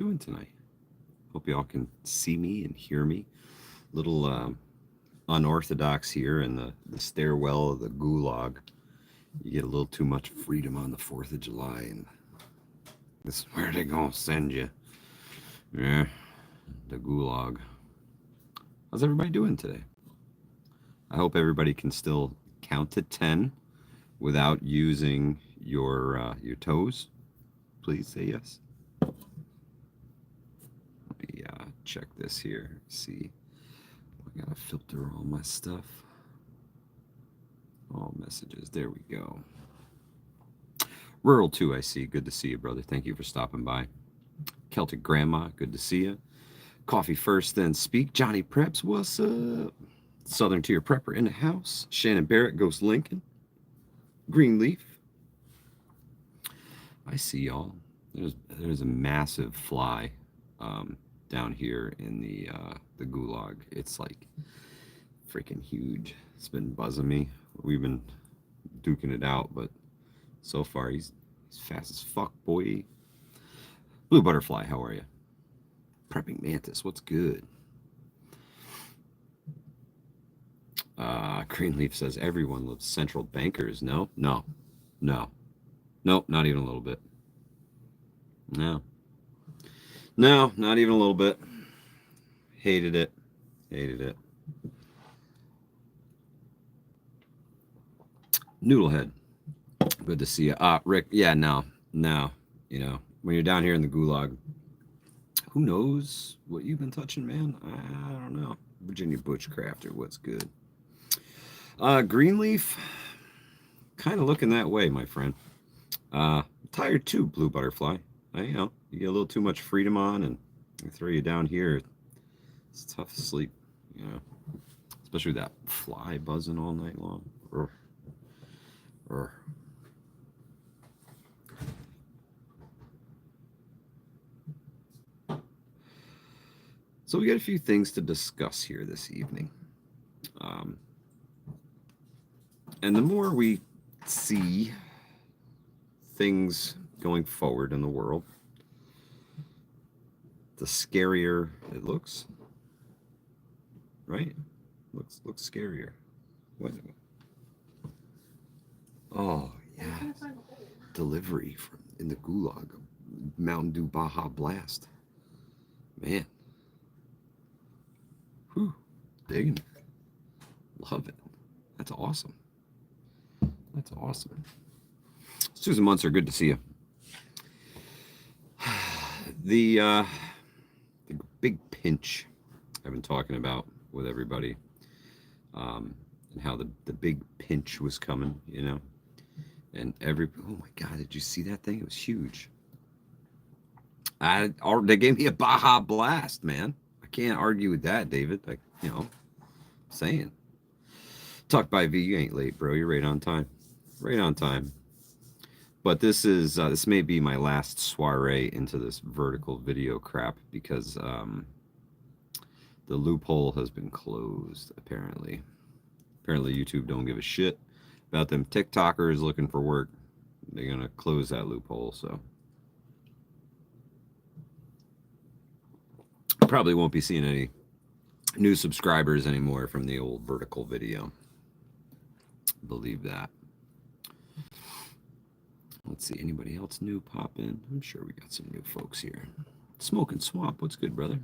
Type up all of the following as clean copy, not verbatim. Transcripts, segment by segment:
Doing tonight? Hope y'all can see me and hear me. Little unorthodox here in the stairwell of the gulag. You get a little too much freedom on the 4th of July, and this is where they gonna send you. Yeah, the gulag. How's everybody doing today? I hope everybody can still count to 10 without using your toes. Please say yes. Let me check this here. See, I gotta filter all my stuff. All messages. There we go. Rural 2, I see. Good to see you, brother. Thank you for stopping by. Celtic Grandma, good to see you. Coffee first, then speak. Johnny Preps, what's up? Southern Tier Prepper in the house. Shannon Barrett, Ghost Lincoln. Greenleaf. I see y'all. There's a massive fly down here in the gulag. It's like freaking huge. It's been buzzing me. We've been duking it out, but so far he's fast as fuck, boy. Blue Butterfly, how are you? Prepping Mantis, what's good? Greenleaf says everyone loves central bankers. No, not even a little bit. No, not even a little bit. Hated it. Noodlehead, good to see you. Rick, yeah, no. You know, when you're down here in the gulag, who knows what you've been touching, man? I don't know. Virginia Bushcrafter, what's good? Greenleaf, kind of looking that way, my friend. Tired too, Blue Butterfly. You get a little too much freedom on, and they throw you down here. It's tough to sleep, especially with that fly buzzing all night long. So we got a few things to discuss here this evening. And the more we see things going forward in the world, the scarier it looks. Right? Looks scarier. What? Oh yeah, delivery from in the gulag, Mountain Dew Baja Blast. Man, whew, digging it. Love it. That's awesome. Susan Munster, good to see you. The big pinch I've been talking about with everybody, and how the big pinch was coming, and oh my God, did you see that thing? It was huge. They gave me a Baja Blast, man. I can't argue with that, David. Saying. Talk by V, you ain't late, bro. You're right on time. But this may be my last soiree into this vertical video crap, because the loophole has been closed, apparently. Apparently YouTube don't give a shit about them TikTokers looking for work. They're going to close that loophole, so probably won't be seeing any new subscribers anymore from the old vertical video. Believe that. Let's see, anybody else new pop in? I'm sure we got some new folks here. Smoking Swamp, what's good, brother?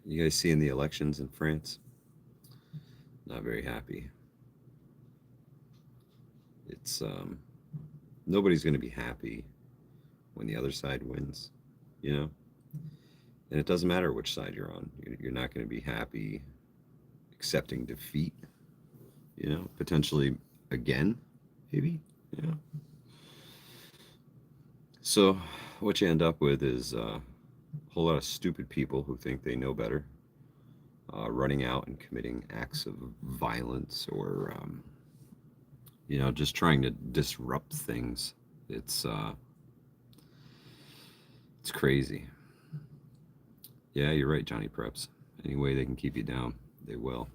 You guys seeing the elections in France? Not very happy. It's nobody's going to be happy when the other side wins, and it doesn't matter which side you're on. You're not going to be happy accepting defeat, potentially again, maybe, So what you end up with is a whole lot of stupid people who think they know better, running out and committing acts of violence, or just trying to disrupt things. It's crazy. Yeah, you're right, Johnny Preps. Any way they can keep you down, they will.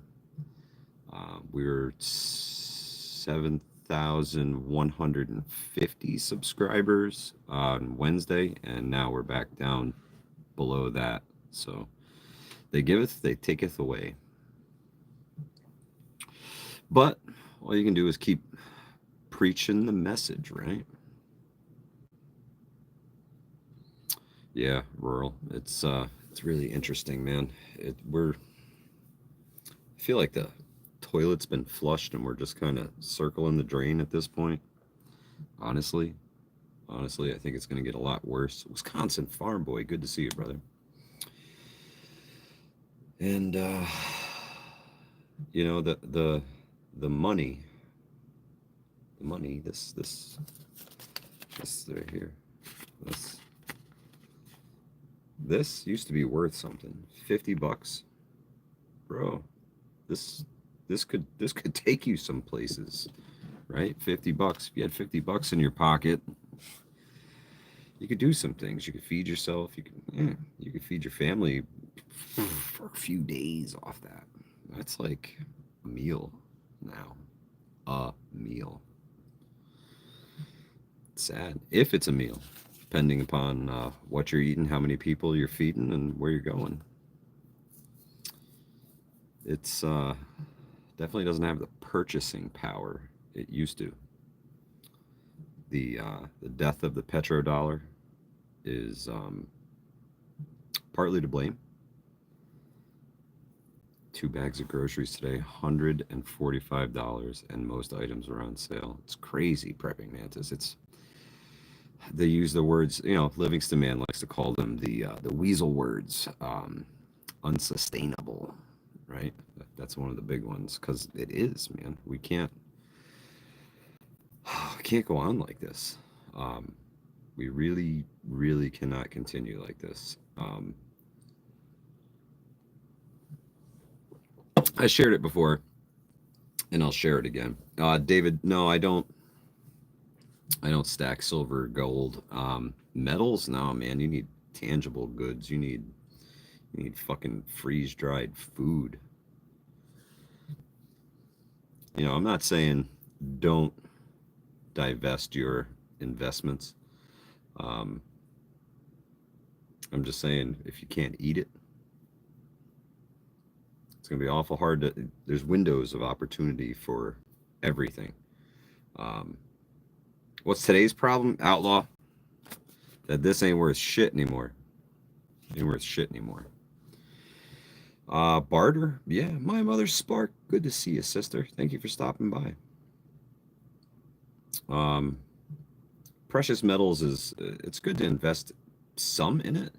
We were 7th 1,150 subscribers on Wednesday, and now we're back down below that. So they giveth, they taketh away. But all you can do is keep preaching the message, right? Yeah, rural. It's really interesting, man. I feel like the toilet's been flushed and we're just kind of circling the drain at this point. Honestly, I think it's going to get a lot worse. Wisconsin farm boy, good to see you, brother. And you know, the money, this right here, this used to be worth something. $50, bro. This could take you some places, right? $50. If you had $50 in your pocket, you could do some things. You could feed yourself. You could feed your family for a few days off that. That's like a meal now. A meal. It's sad if it's a meal, depending upon what you're eating, how many people you're feeding, and where you're going. It's definitely doesn't have the purchasing power it used to. The death of the petrodollar is partly to blame. 2 bags of groceries today, $145, and most items are on sale. It's crazy, Prepping Mantis. They use the words, you know, Livingston Man likes to call them the weasel words, unsustainable, right? That's one of the big ones, because it is, man. We can't go on like this. We really, really cannot continue like this. I shared it before, and I'll share it again. David, no, I don't stack silver, gold, metals. No, man, you need tangible goods. You need fucking freeze dried food. You know, I'm not saying don't divest your investments. I'm just saying if you can't eat it, it's going to be awful hard there's windows of opportunity for everything. What's today's problem, Outlaw? That this ain't worth shit anymore. Barter? Yeah, my mother's Spark. Good to see you, sister. Thank you for stopping by. Precious metals it's good to invest some in it,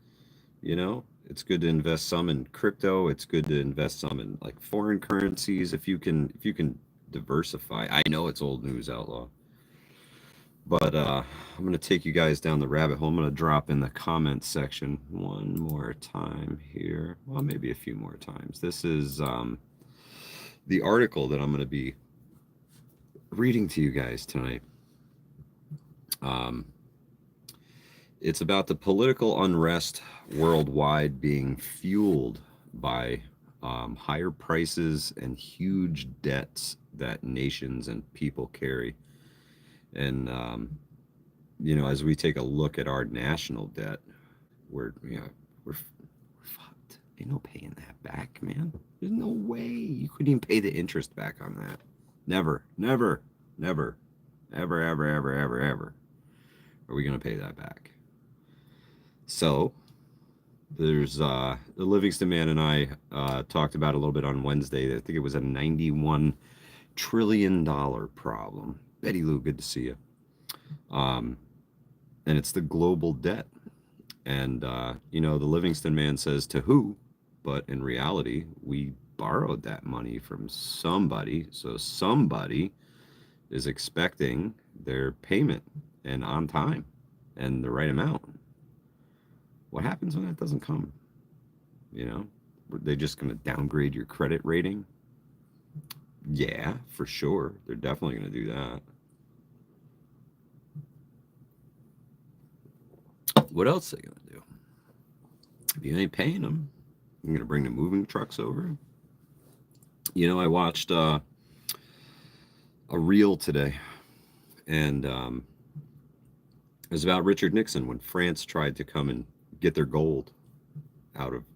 you know. It's good to invest some in crypto. It's good to invest some in like foreign currencies if you can diversify. I know it's old news, Outlaw, but I'm going to take you guys down the rabbit hole. I'm going to drop in the comments section one more time here. Well, maybe a few more times. This is the article that I'm going to be reading to you guys tonight. It's about the political unrest worldwide being fueled by higher prices and huge debts that nations and people carry. And, you know, as we take a look at our national debt, we're fucked. Ain't no paying that back, man. There's no way you couldn't even pay the interest back on that. Never are we going to pay that back. So there's the Livingston Man and I talked about a little bit on Wednesday. I think it was a $91 trillion problem. Betty Lou, good to see you. And it's the global debt. And, you know, the Livingston Man says to who? But in reality, we borrowed that money from somebody. So somebody is expecting their payment and on time and the right amount. What happens when that doesn't come? You know, are they just going to downgrade your credit rating? Yeah, for sure. They're definitely going to do that. What else are they going to do? If you ain't paying them, you're going to bring the moving trucks over. You know, I watched a reel today And it was about Richard Nixon when France tried to come and get their gold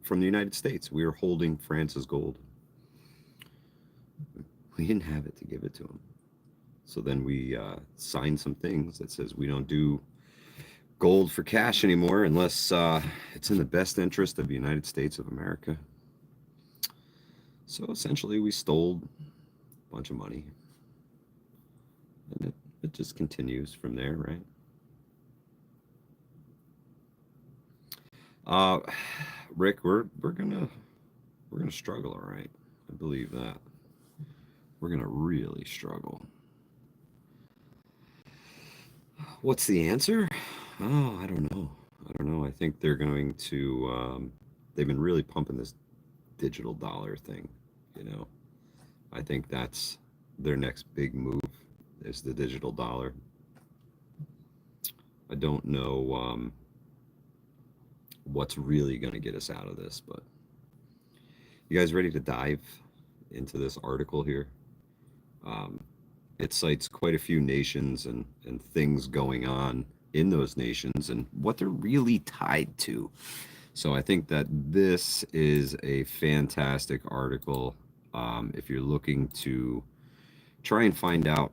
from the United States. We were holding France's gold. We didn't have it to give it to them. So then we signed some things that says we don't do gold for cash anymore unless it's in the best interest of the United States of America. So essentially we stole a bunch of money. And it just continues from there, right? Rick, we're gonna struggle, all right. I believe that. We're gonna really struggle. What's the answer? Oh, I don't know. I think they're going to. They've been really pumping this digital dollar thing. I think that's their next big move. Is the digital dollar. I don't know what's really going to get us out of this, but you guys ready to dive into this article here? It cites quite a few nations and things going on in those nations and what they're really tied to. So I think that this is a fantastic article if you're looking to try and find out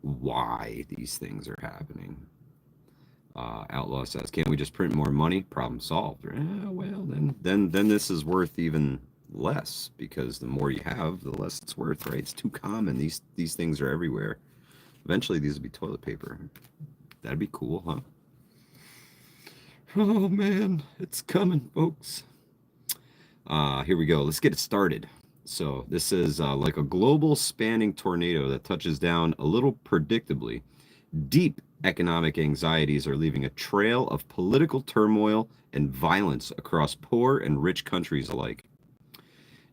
why these things are happening. Outlaw says, "Can't we just print more money? Problem solved." Well, then this is worth even less, because the more you have, the less it's worth, right? It's too common. These things are everywhere. Eventually, these will be toilet paper. That'd be cool, huh? Oh man, it's coming, folks. Here we go. Let's get it started. So this is like a global spanning tornado that touches down a little predictably. Deep economic anxieties are leaving a trail of political turmoil and violence across poor and rich countries alike.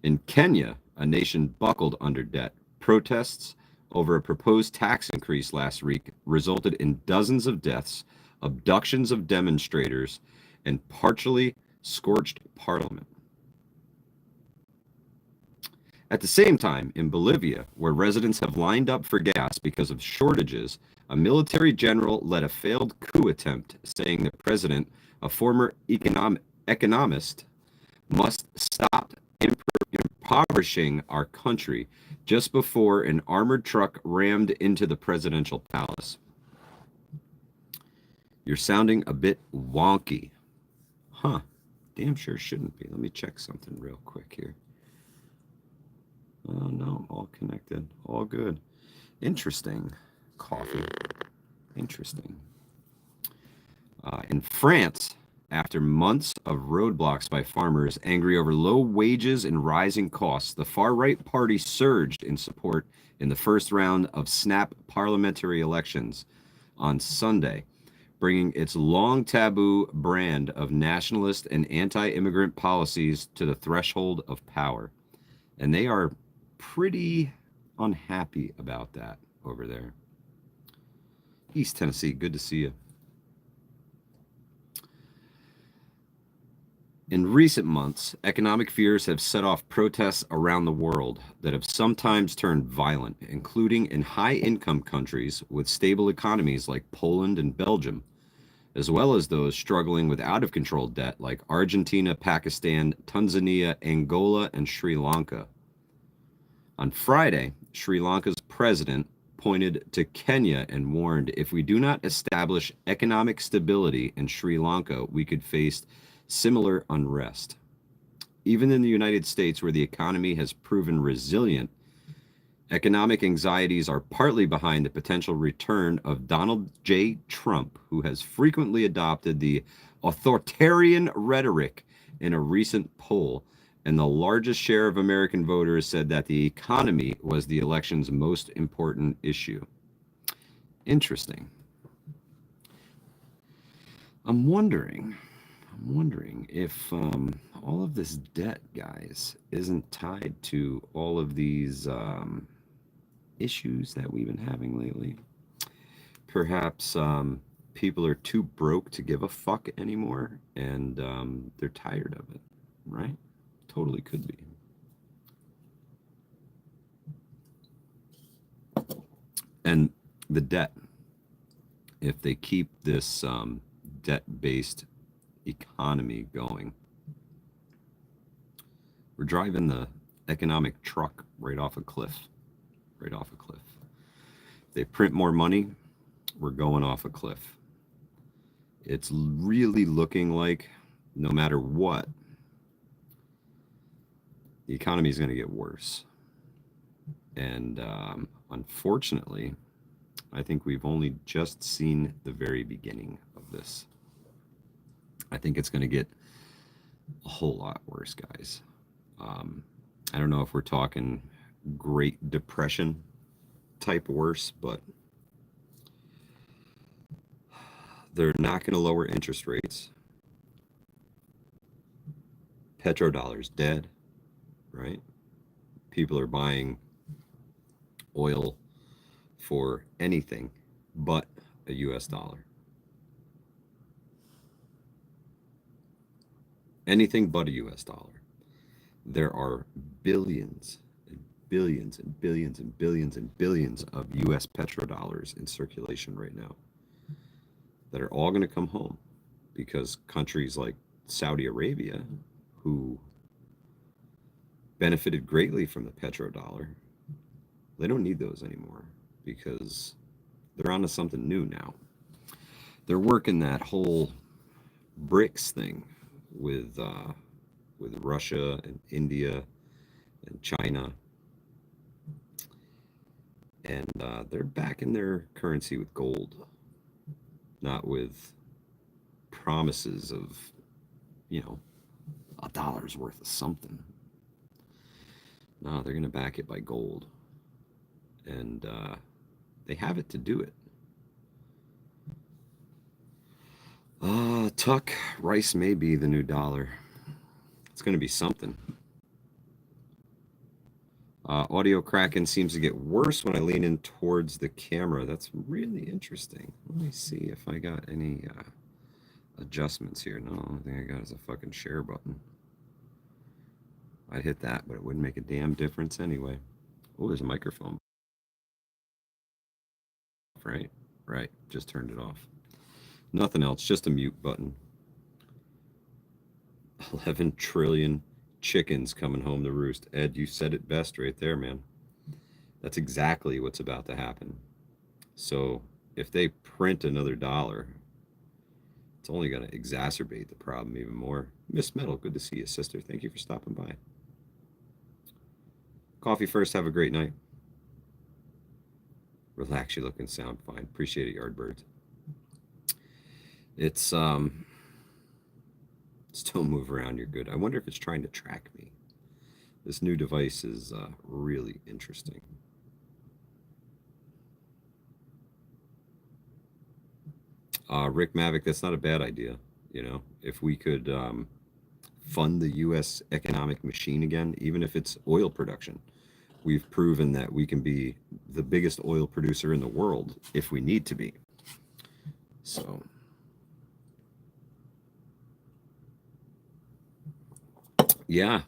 In Kenya, a nation buckled under debt, protests over a proposed tax increase last week resulted in dozens of deaths, abductions of demonstrators, and partially scorched parliament. At the same time, in Bolivia, where residents have lined up for gas because of shortages, a military general led a failed coup attempt, saying the president, a former economist, must stop impoverishing our country, just before an armored truck rammed into the presidential palace. You're sounding a bit wonky. Huh. Damn sure shouldn't be. Let me check something real quick here. Oh, no, all connected. All good. Interesting. Coffee. Interesting. In France, after months of roadblocks by farmers angry over low wages and rising costs, the far-right party surged in support in the first round of snap parliamentary elections on Sunday, bringing its long taboo brand of nationalist and anti-immigrant policies to the threshold of power. And they are pretty unhappy about that over there. East Tennessee, good to see you. In recent months, economic fears have set off protests around the world that have sometimes turned violent, including in high-income countries with stable economies like Poland and Belgium, as well as those struggling with out-of-control debt like Argentina, Pakistan, Tanzania, Angola, and Sri Lanka. On Friday, Sri Lanka's president pointed to Kenya and warned, if we do not establish economic stability in Sri Lanka, we could face similar unrest. Even in the United States, where the economy has proven resilient, economic anxieties are partly behind the potential return of Donald J. Trump, who has frequently adopted the authoritarian rhetoric in a recent poll, and the largest share of American voters said that the economy was the election's most important issue. Interesting. I'm wondering if all of this debt, guys, isn't tied to all of these issues that we've been having lately. Perhaps people are too broke to give a fuck anymore, and they're tired of it, right? Totally could be. And the debt, if they keep this debt-based economy going, we're driving the economic truck right off a cliff, right off a cliff. If they print more money, we're going off a cliff. It's really looking like no matter what, the economy is going to get worse. And unfortunately, I think we've only just seen the very beginning of this. I think it's going to get a whole lot worse, guys. I don't know if we're talking Great Depression type worse, but they're not going to lower interest rates. Petrodollar's dead, right? People are buying oil for anything but a US dollar. Anything but a US dollar. There are billions and billions and billions and billions and billions of US petrodollars in circulation right now that are all going to come home because countries like Saudi Arabia, who benefited greatly from the petrodollar, they don't need those anymore because they're onto something new now. They're working that whole BRICS thing with Russia and India and China, and they're backing their currency with gold, not with promises of, a dollar's worth of something. No, they're going to back it by gold, and they have it to do it. Tuck, rice may be the new dollar. It's going to be something. Audio cracking seems to get worse when I lean in towards the camera. That's really interesting. Let me see if I got any adjustments here. No, the only thing I got is a fucking share button. I'd hit that, but it wouldn't make a damn difference anyway. Oh, there's a microphone. Right. Just turned it off. Nothing else, just a mute button. 11 trillion chickens coming home to roost. Ed, you said it best right there, man. That's exactly what's about to happen. So if they print another dollar, it's only going to exacerbate the problem even more. Miss Metal, good to see you, sister. Thank you for stopping by. Coffee first. Have a great night. Relax, you look and sound fine. Appreciate it, Yardbirds. It's still move around, you're good. I wonder if it's trying to track me. This new device is really interesting. Rick Mavick, that's not a bad idea. If we could fund the U.S. economic machine again, even if it's oil production. We've proven that we can be the biggest oil producer in the world if we need to be. So, yeah,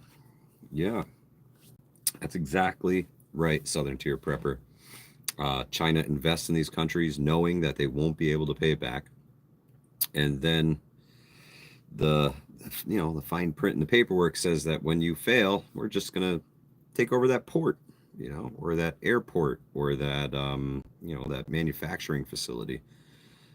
that's exactly right, Southern Tier Prepper. China invests in these countries knowing that they won't be able to pay it back. And then the fine print in the paperwork says that when you fail, we're just going to take over that port, or that airport, or that, that manufacturing facility.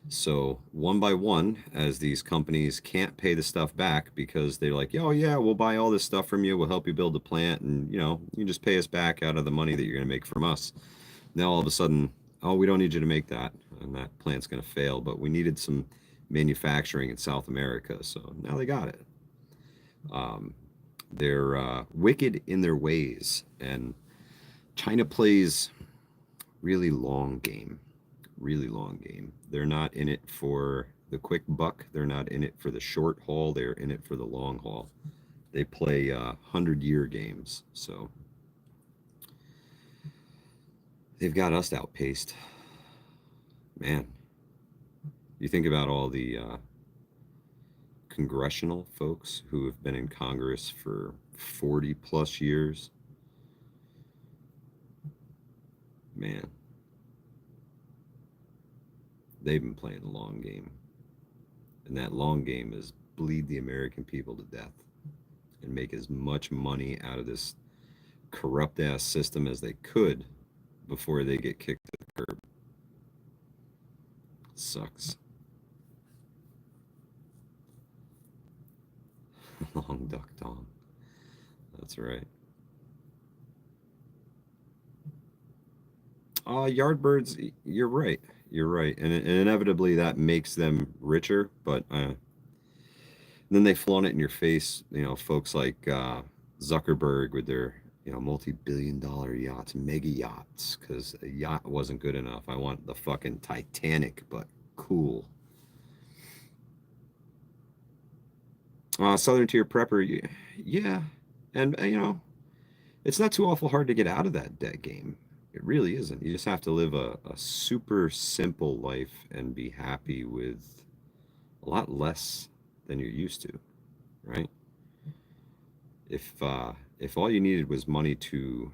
So one by one, as these companies can't pay the stuff back because they're like, oh yeah, we'll buy all this stuff from you, we'll help you build the plant, and you just pay us back out of the money that you're going to make from us. Now all of a sudden, oh, we don't need you to make that, and that plant's going to fail, but we needed some manufacturing in South America, so now they got it. They're wicked in their ways, and China plays really long game. They're not in it for the quick buck. They're not in it for the short haul. They're in it for the long haul. They play 100-year games. So they've got us outpaced. Man, you think about all the congressional folks who have been in Congress for 40 plus years. Man. They've been playing the long game. And that long game is bleed the American people to death and make as much money out of this corrupt ass system as they could before they get kicked to the curb. Sucks. Long duck Tom. That's right. Yardbirds, you're right. You're right. And inevitably that makes them richer, but then they flaunt it in your face, folks like Zuckerberg with their, multi-billion-dollar yachts, mega yachts, because a yacht wasn't good enough. I want the fucking Titanic, but cool. Southern Tier Prepper, yeah. And, it's not too awful hard to get out of that debt game. It really isn't. You just have to live a super simple life and be happy with a lot less than you're used to, right? If all you needed was money to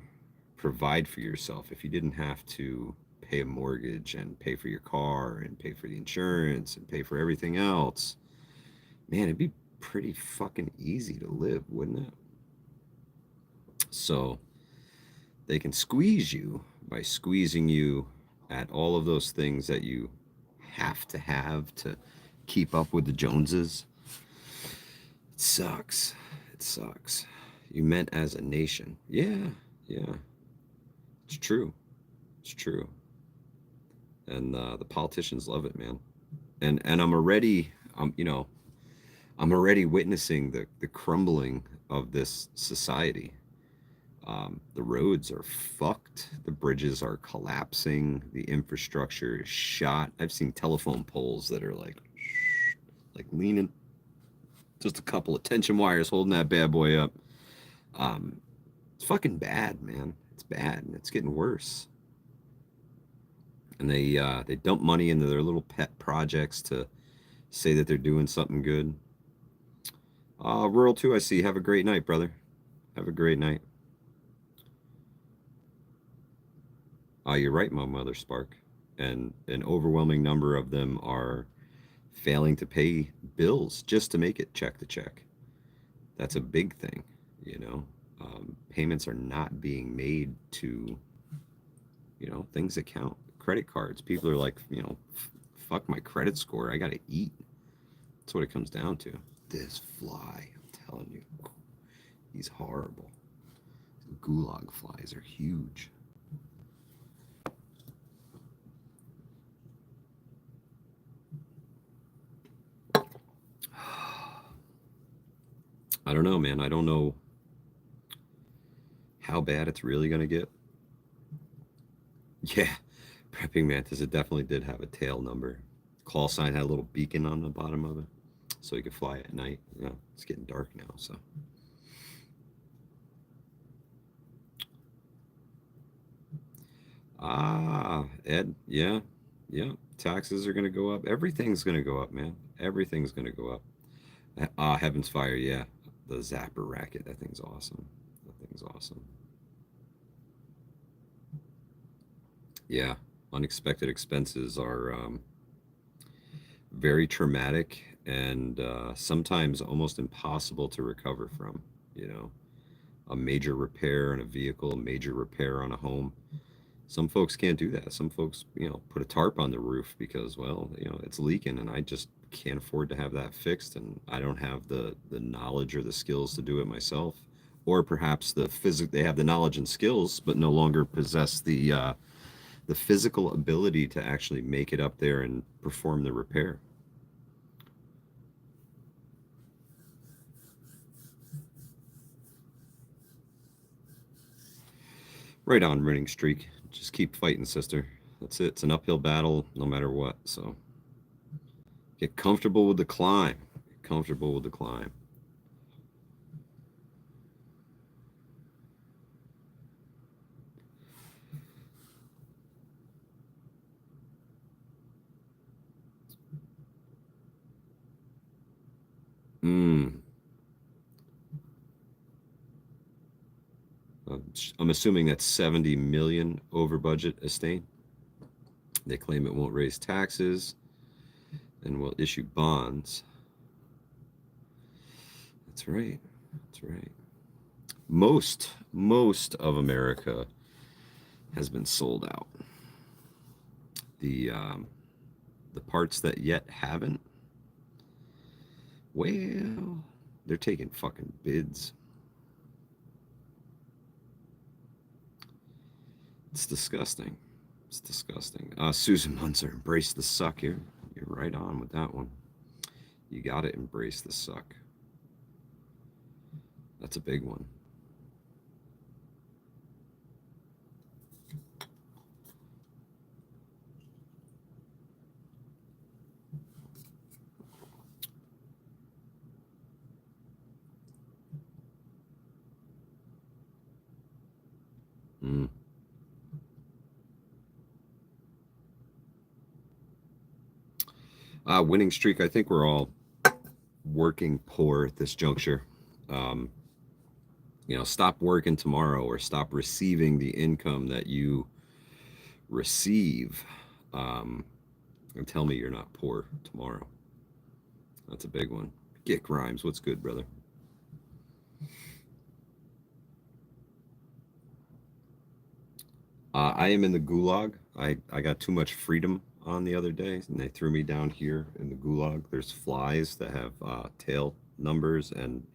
provide for yourself, if you didn't have to pay a mortgage and pay for your car and pay for the insurance and pay for everything else, man, it'd be pretty fucking easy to live, wouldn't it? So they can squeeze you by squeezing you at all of those things that you have to keep up with the Joneses. It sucks. It sucks. You meant as a nation. Yeah, yeah. It's true. It's true. And the politicians love it, man. And I'm already, I'm already witnessing the crumbling of this society. The roads are fucked. The bridges are collapsing. The infrastructure is shot. I've seen telephone poles that are like leaning. Just a couple of tension wires holding that bad boy up. It's fucking bad, man. It's bad, and it's getting worse. And they dump money into their little pet projects to say that they're doing something good. Rural 2, I see. Have a great night, brother. Have a great night. You're right, my mother, Spark. And an overwhelming number of them are failing to pay bills just to make it check to check. That's a big thing, you know. Payments are not being made to, things that count. Credit cards. People are like, fuck my credit score. I got to eat. That's what it comes down to. This fly, I'm telling you, he's horrible. Gulag flies are huge. I don't know, man. I don't know how bad it's really going to get. Yeah, prepping mantis, it definitely did have a tail number. Call sign had a little beacon on the bottom of it, so you could fly at night. Yeah, it's getting dark now, so. Ed, yeah, yeah. Taxes are going to go up. Everything's going to go up, man. Everything's going to go up. Heaven's Fire, yeah. The Zapper racket, that thing's awesome. That thing's awesome. Yeah, unexpected expenses are very traumatic and sometimes almost impossible to recover from. You know, a major repair on a vehicle, a major repair on a home. Some folks can't do that. Some folks, put a tarp on the roof because, well, it's leaking and I just can't afford to have that fixed and I don't have the knowledge or the skills to do it myself. Or perhaps they have the knowledge and skills, but no longer possess the physical ability to actually make it up there and perform the repair. Right on, winning streak. Just keep fighting, sister. That's it. It's an uphill battle no matter what. So get comfortable with the climb. Get comfortable with the climb. Mm. I'm assuming that's 70 million over budget estate. They claim it won't raise taxes and will issue bonds. That's right. That's right. Most of America has been sold out. The the parts that yet haven't, well, they're taking fucking bids. It's disgusting. It's disgusting. Susan Munzer, embrace the suck. You're right on with that one. You gotta embrace the suck. That's a big one. Mm. Winning streak. I think we're all working poor at this juncture. Um, stop working tomorrow or stop receiving the income that you receive, um, and tell me you're not poor tomorrow. That's a big one. Get Grimes. What's good, brother? I am in the gulag. I got too much freedom on the other day, and they threw me down here in the gulag. There's flies that have tail numbers and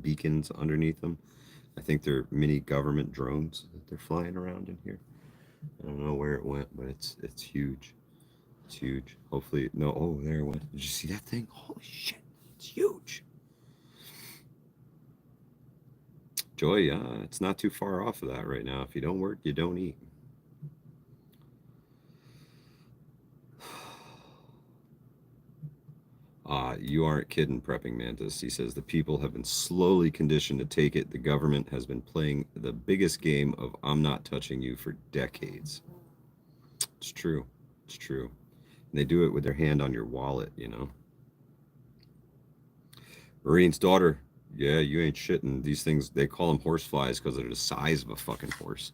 beacons underneath them. I think they're mini government drones that they're flying around in here. I don't know where it went, but it's huge. It's huge. Hopefully, no. Oh, there it went. Did you see that thing? Holy shit! It's huge. Joy, it's not too far off of that right now. If you don't work, you don't eat. You aren't kidding, Prepping Mantis. He says the people have been slowly conditioned to take it. The government has been playing the biggest game of I'm not touching you for decades. It's true. It's true. And they do it with their hand on your wallet. Marine's daughter, yeah, you ain't shitting. These things, they call them horse flies because they're the size of a fucking horse.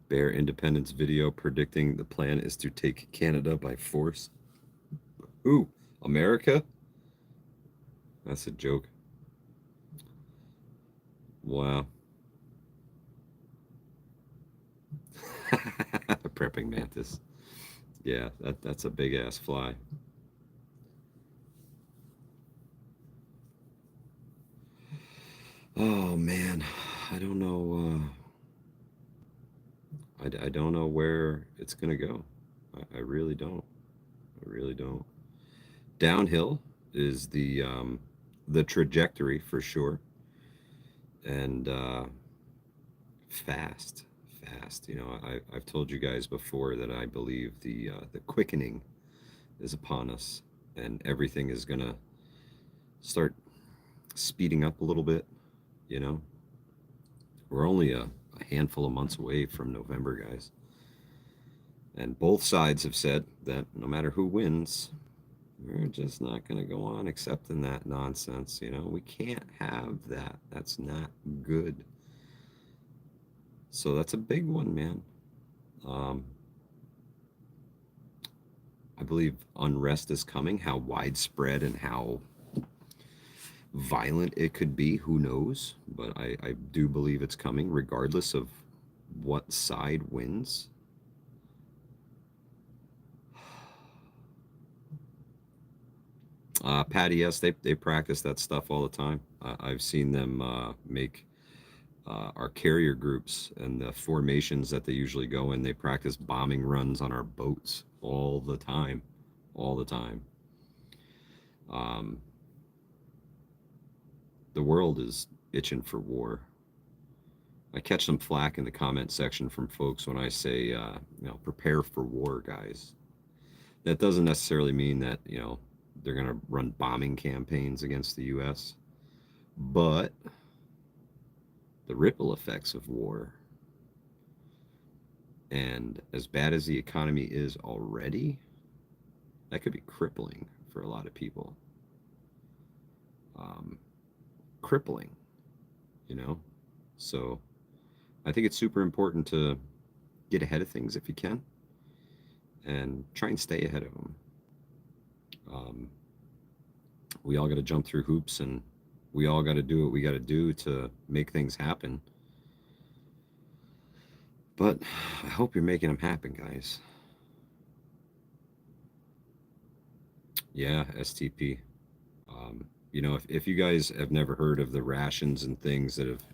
Bear Independence video predicting the plan is to take Canada by force. Ooh, America? That's a joke. Wow. Prepping mantis. Yeah, that's a big ass fly. Oh man, I don't know. I don't know where it's gonna go. I really don't. I really don't. Downhill is the trajectory for sure, and fast, fast. I've told you guys before that I believe the quickening is upon us, and everything is gonna start speeding up a little bit. You know, we're only a handful of months away from November, guys, and both sides have said that no matter who wins, we're just not going to go on accepting that nonsense. We can't have that. That's not good. So that's a big one, man. Um, I believe unrest is coming. How widespread and how violent it could be, who knows? But I do believe it's coming, regardless of what side wins. Patty, yes, they practice that stuff all the time. I've seen them make our carrier groups and the formations that they usually go in. They practice bombing runs on our boats all the time, all the time. Um, the world is itching for war. I catch some flack in the comment section from folks when I say, prepare for war, guys. That doesn't necessarily mean that, they're going to run bombing campaigns against the U.S., but the ripple effects of war, and as bad as the economy is already, that could be crippling for a lot of people. Crippling, you know? So I think it's super important to get ahead of things if you can, and try and stay ahead of them. Um, we all got to jump through hoops, and we all got to do what we got to do to make things happen. But I hope you're making them happen, guys. Yeah, STP. If you guys have never heard of the rations and things that have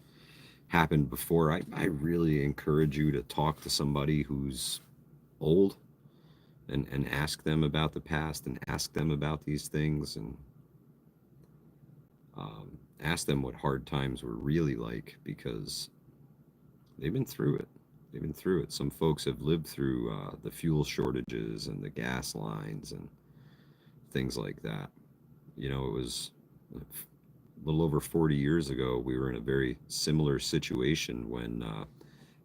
happened before, I really encourage you to talk to somebody who's old, and ask them about the past, and ask them about these things, and ask them what hard times were really like, because they've been through it. They've been through it. Some folks have lived through the fuel shortages and the gas lines and things like that. It was a little over 40 years ago. We were in a very similar situation when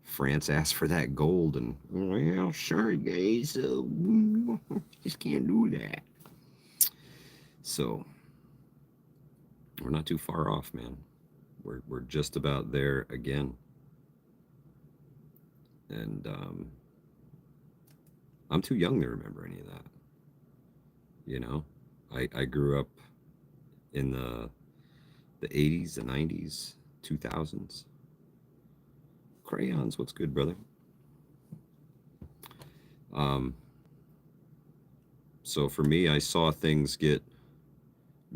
France asked for that gold, and well, sorry guys, just can't do that. So we're not too far off, man. We're just about there again. And I'm too young to remember any of that. I grew up in the 80s, the 90s, 2000s. Crayons, what's good, brother? So for me, I saw things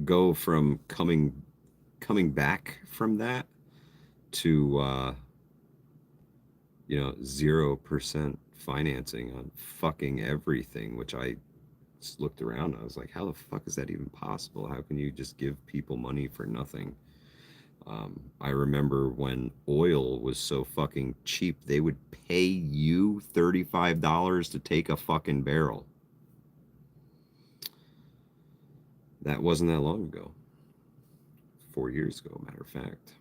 go from coming back from that to 0% financing on fucking everything, which I just looked around. I was like, how the fuck is that even possible? How can you just give people money for nothing? I remember when oil was so fucking cheap, they would pay you $35 to take a fucking barrel. That wasn't that long ago. 4 years ago, matter of fact.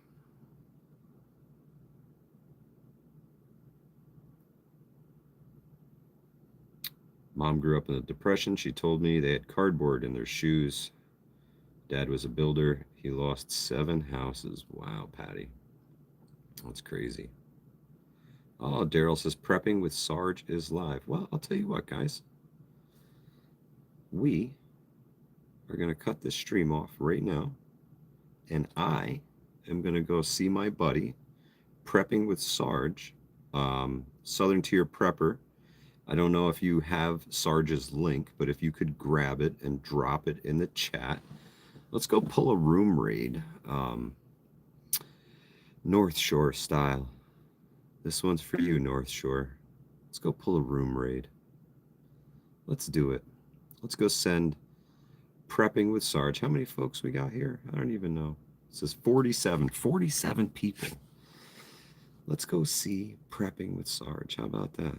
Mom grew up in the Depression. She told me they had cardboard in their shoes. Dad was a builder. He lost 7 houses. Wow, Patty. That's crazy. Oh, Daryl says prepping with Sarge is live. Well, I'll tell you what, guys. We are going to cut this stream off right now, and I am going to go see my buddy, Prepping with Sarge, Southern Tier Prepper. I don't know if you have Sarge's link, but if you could grab it and drop it in the chat. Let's go pull a room raid, North Shore style. This one's for you, North Shore. Let's go pull a room raid. Let's do it. Let's go send Prepping with Sarge. How many folks we got here? I don't even know. It says 47 people. Let's go see Prepping with Sarge. How about that?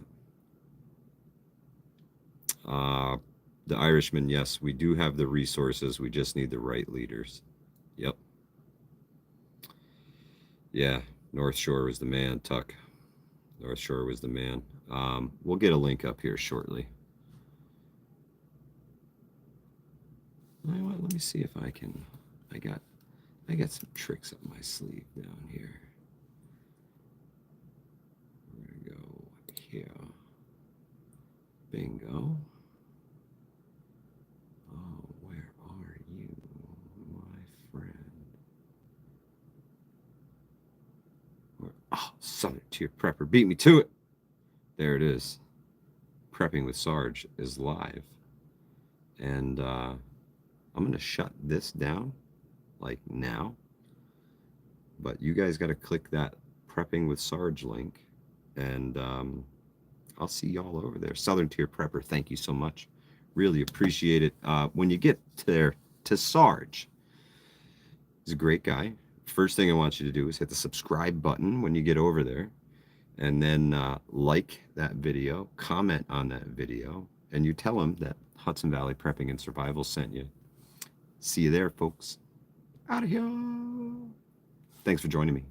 The Irishman, yes, we do have the resources. We just need the right leaders. Yep. Yeah, North Shore was the man, Tuck. North Shore was the man. We'll get a link up here shortly. You know what? Let me see if I can. I got some tricks up my sleeve down here. We're gonna go here. Bingo. Oh, where are you, my friend? Southern Tier Prepper beat me to it. There it is. Prepping with Sarge is live. And I'm going to shut this down, like now. But you guys got to click that Prepping with Sarge link. And I'll see y'all over there. Southern Tier Prepper, thank you so much. Really appreciate it. When you get there to Sarge, he's a great guy. First thing I want you to do is hit the subscribe button when you get over there, and then like that video, comment on that video, and you tell him that Hudson Valley Prepping and Survival sent you. See you there, folks. Out of here. Thanks for joining me.